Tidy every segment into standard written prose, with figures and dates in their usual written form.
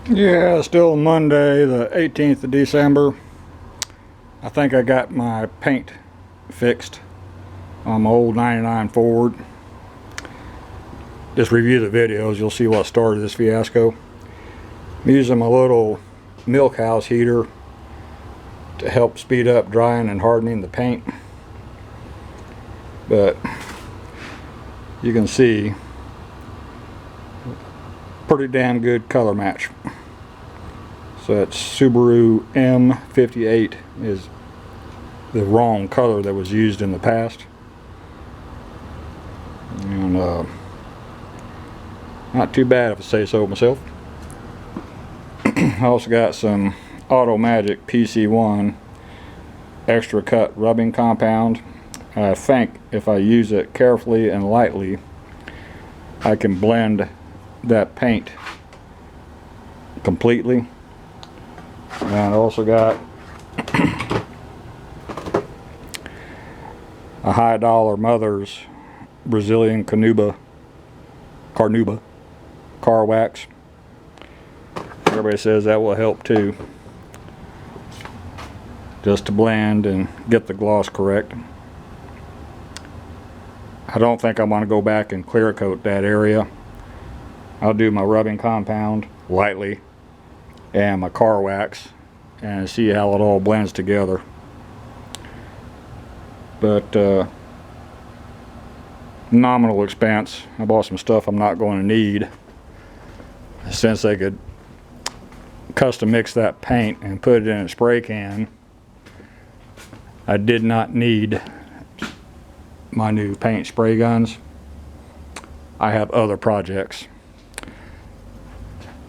Yeah, still Monday, the 18th of December. I think I got my paint fixed on my old 99 Ford. Just review the videos, you'll see what started this fiasco. I'm using my little milk house heater to help speed up drying and hardening the paint. But you can see pretty damn good color match. So that Subaru M58 is the wrong color that was used in the past. And not too bad if I say so myself. I also got some Auto Magic PC1 extra cut rubbing compound. I think if I use it carefully and lightly, I can blend that paint completely. And I also got a High Dollar Mother's Brazilian Carnuba car wax. Everybody says that will help too, just to blend and get the gloss correct. I don't think I'm going to go back and clear coat that area. I'll do my rubbing compound lightly and my car wax and see how it all blends together. But nominal expense. I bought some stuff I'm not going to need, since they could custom mix that paint and put it in a spray can. I did not need my new paint spray guns. I have other projects,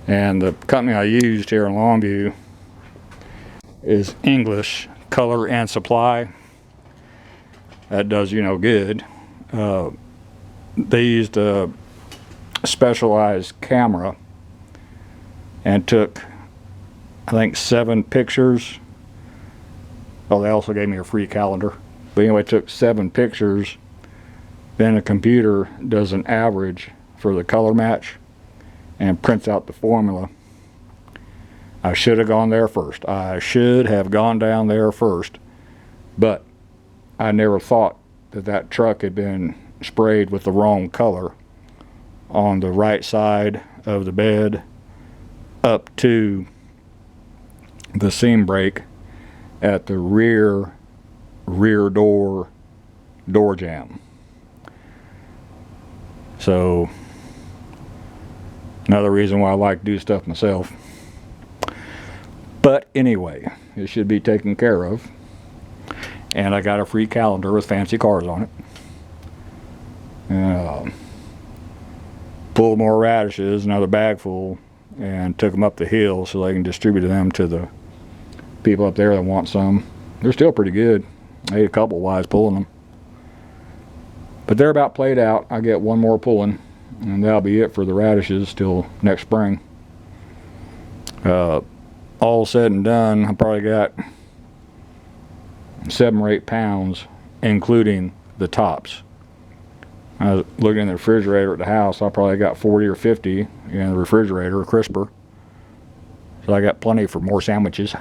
and the company I used here in Longview is English Color and Supply. That does you no good. They used a specialized camera and took, I think, 7 pictures. Oh, they also gave me a free calendar. But anyway, took 7 pictures. Then a computer does an average for the color match and prints out the formula. I should have gone there first. I should have gone down there first. But I never thought that that truck had been sprayed with the wrong color on the right side of the bed up to the seam break at the rear door jamb. So another reason why I like to do stuff myself. But anyway, it should be taken care of. And I got a free calendar with fancy cars on it. Pulled more radishes, another bag full, and took them up the hill so they can distribute them to the people up there that want some. They're still pretty good. I ate a couple while pulling them. But they're about played out. I get one more pulling, and that'll be it for the radishes till next spring. All said and done, I probably got 7 or 8 pounds, including the tops. I was looking in the refrigerator at the house. I probably got 40 or 50 in the refrigerator, a crisper. So I got plenty for more sandwiches.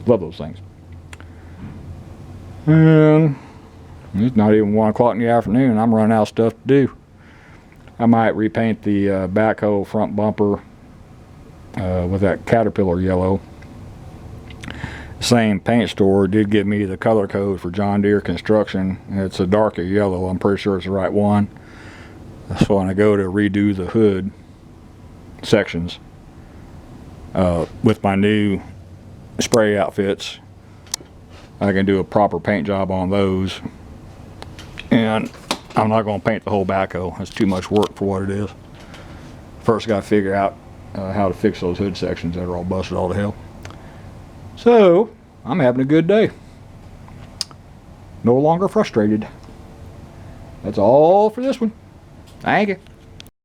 Love those things. And it's not even 1 o'clock in the afternoon. I'm running out of stuff to do. I might repaint the backhoe front bumper with that Caterpillar yellow. Same paint store did give me the color code for John Deere Construction. It's a darker yellow. I'm pretty sure it's the right one. So when I go to redo the hood sections with my new spray outfits, I can do a proper paint job on those. And I'm not going to paint the whole backhoe. It's too much work for what it is. First, got to figure out how to fix those hood sections that are all busted all to hell. So, I'm having a good day. No longer frustrated. That's all for this one. Thank you.